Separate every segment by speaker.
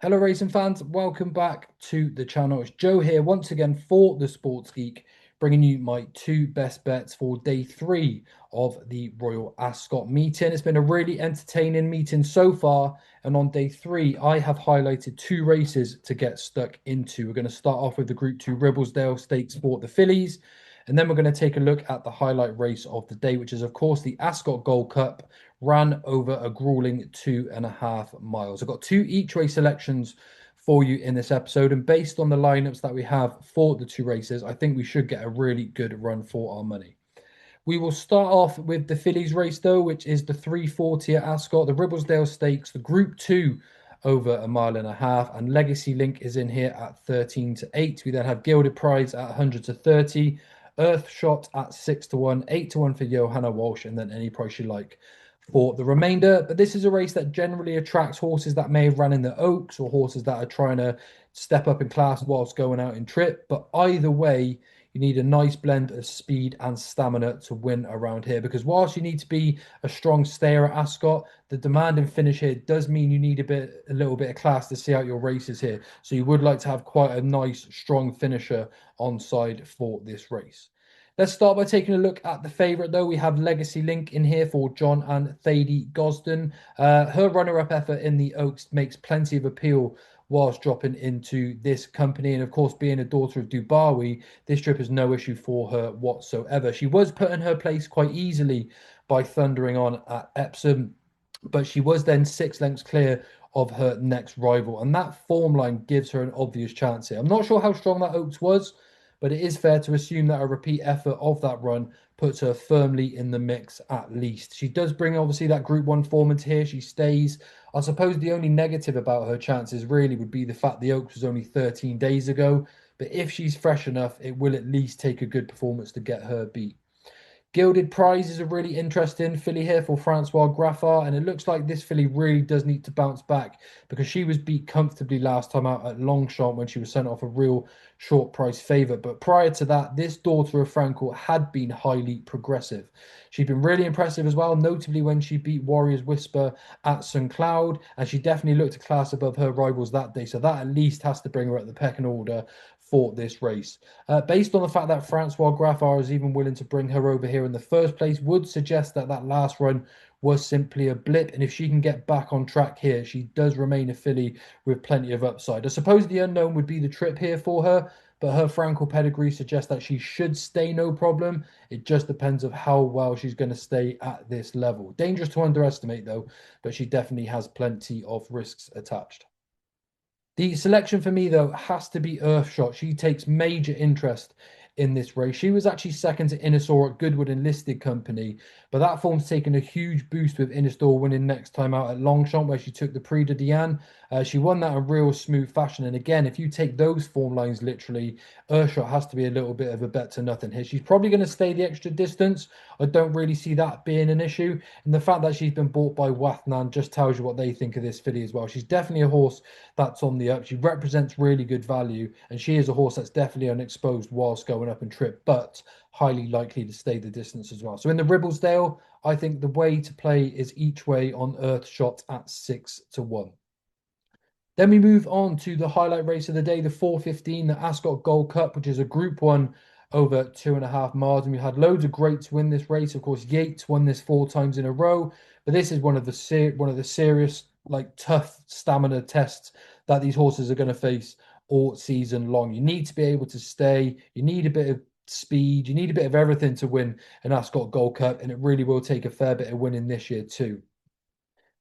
Speaker 1: Hello, racing fans. Welcome back to the channel. It's Joe here once again for the Sports Geek, bringing you my two best bets for day three of the Royal Ascot meeting. It's been a really entertaining meeting so far. And on day three, I have highlighted two races to get stuck into. We're going to start off with the Group 2 Ribblesdale Stakes for the fillies. And then we're going to take a look at the highlight race of the day, which is, of course, the Ascot Gold Cup, ran over a grueling 2.5 miles. I've got two each way selections for you in this episode. And based on the lineups that we have for the two races, I think we should get a really good run for our money. We will start off with the fillies race, though, which is the 340 at Ascot, the Ribblesdale Stakes, the Group 2 over 1.5 miles, and Legacy Link is in here at 13 to 8. We then have Gilded Prize at 100 to 30, Earthshot at 6 to 1, 8 to 1 for Johanna Walsh, and then any price you like for the remainder. But this is a race that generally attracts horses that may have run in the Oaks or horses that are trying to step up in class whilst going out in trip. But either way, you need a nice blend of speed and stamina to win around here, because whilst you need to be a strong stayer at Ascot, the demand and finish here does mean you need a little bit of class to see out your races here. So you would like to have quite a nice, strong finisher on side for this race. Let's start by taking a look at the favourite, though. We have Legacy Link in here for John and Thady Gosden. Her runner-up effort in the Oaks makes plenty of appeal whilst dropping into this company. And of course, being a daughter of Dubawi, this trip is no issue for her whatsoever. She was put in her place quite easily by thundering on at Epsom, but she was then 6 lengths clear of her next rival. And that form line gives her an obvious chance here. I'm not sure how strong that Oaks was, but it is fair to assume that a repeat effort of that run puts her firmly in the mix at least. She does bring obviously that Group 1 form into here. She stays. I suppose the only negative about her chances really would be the fact the Oaks was only 13 days ago. But if she's fresh enough, it will at least take a good performance to get her beat. Gilded Prize is a really interesting filly here for Francois Graffard, and it looks like this filly really does need to bounce back, because she was beat comfortably last time out at Longchamp when she was sent off a real short price favourite. But prior to that, this daughter of Frankel had been highly progressive. She'd been really impressive as well, notably when she beat Warrior's Whisper at St Cloud, and she definitely looked a class above her rivals that day. So that at least has to bring her up the pecking order for this race. Based on the fact that Francois Graffard is even willing to bring her over here in the first place, would suggest that that last run was simply a blip. And if she can get back on track here, she does remain a filly with plenty of upside. I suppose the unknown would be the trip here for her, but her Frankel pedigree suggests that she should stay no problem. It just depends of how well she's going to stay at this level. Dangerous to underestimate, though, but she definitely has plenty of risks attached. The selection for me, though, has to be Earthshot. She takes major interest in this race. She was actually second to Innisaur at Goodwood Enlisted Company, but that form's taken a huge boost with Innisaur winning next time out at Longchamp, where she took the Prix de Diane. She won that in real smooth fashion. And again, if you take those form lines literally, Earthshot has to be a little bit of a bet to nothing here. She's probably going to stay the extra distance. I don't really see that being an issue. And the fact that she's been bought by Wathnan just tells you what they think of this filly as well. She's definitely a horse that's on the up. She represents really good value, and she is a horse that's definitely unexposed whilst going up and trip, but highly likely to stay the distance as well. So in the Ribblesdale, I think the way to play is each way on Earthshot at 6 to 1. Then we move on to the highlight race of the day, the 4:15, the Ascot Gold Cup, which is a Group 1 over 2.5 miles. And we had loads of greats win this race. Of course, Yates won this 4 times in a row, but this is one of the serious, like, tough stamina tests that these horses are going to face all season long. You need to be able to stay. You need a bit of speed. You need a bit of everything to win an Ascot Gold Cup, and it really will take a fair bit of winning this year too.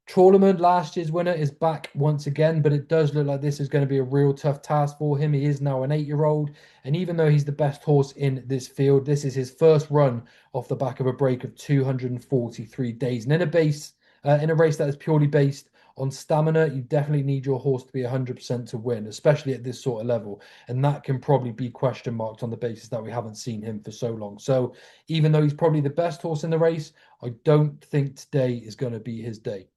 Speaker 1: Trawlerman, last year's winner, is back once again, but it does look like this is going to be a real tough task for him. He is now an 8-year-old, and even though he's the best horse in this field, this is his first run off the back of a break of 243 days. And in a race that is purely based on stamina, you definitely need your horse to be 100% to win, especially at this sort of level. And that can probably be question marked on the basis that we haven't seen him for so long. So even though he's probably the best horse in the race, I don't think today is going to be his day.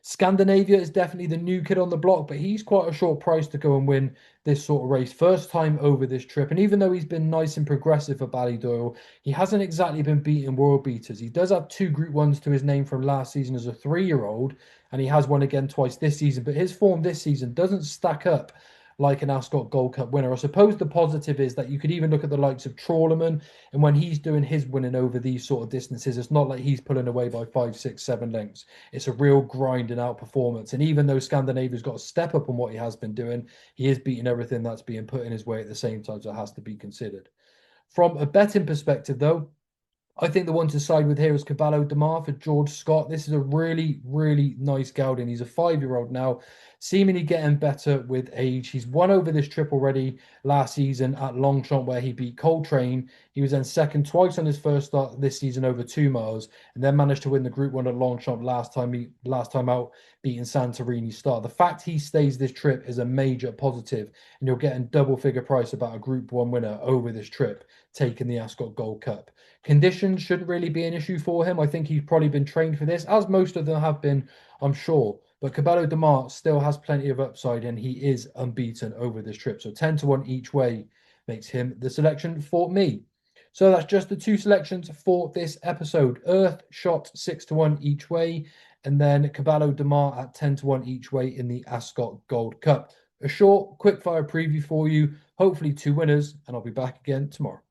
Speaker 1: Scandinavia is definitely the new kid on the block, but he's quite a short price to go and win this sort of race. First time over this trip. And even though he's been nice and progressive for Ballydoyle, he hasn't exactly been beating world beaters. He does have two Group 1s to his name from last season as a 3-year-old, and he has won again twice this season. But his form this season doesn't stack up like an Ascot Gold Cup winner. I suppose the positive is that you could even look at the likes of Trawlerman, and when he's doing his winning over these sort of distances, it's not like he's pulling away by 5, 6, 7 lengths. It's a real grinding out performance. And even though Scandinavia's got to step up on what he has been doing, he is beating everything that's being put in his way at the same time, so it has to be considered. From a betting perspective, though, I think the one to side with here is Caballo De Mar for George Scott. This is a really, really nice gelding. He's a 5-year-old now, seemingly getting better with age. He's won over this trip already last season at Longchamp, where he beat Coltrane. He was then second twice on his first start this season over 2 miles, and then managed to win the Group 1 at Longchamp last time out, beating Santorini Star. The fact he stays this trip is a major positive, and you're getting double figure price about a Group 1 winner over this trip, taking the Ascot Gold Cup. Conditions shouldn't really be an issue for him. I think he's probably been trained for this, as most of them have been, I'm sure. But Caballo De Mar still has plenty of upside, and he is unbeaten over this trip. So 10-1 each way makes him the selection for me. So that's just the two selections for this episode. Earthshot 6-1 each way, and then Caballo De Mar at 10-1 each way in the Ascot Gold Cup. A short, quick fire preview for you. Hopefully 2 winners, and I'll be back again tomorrow.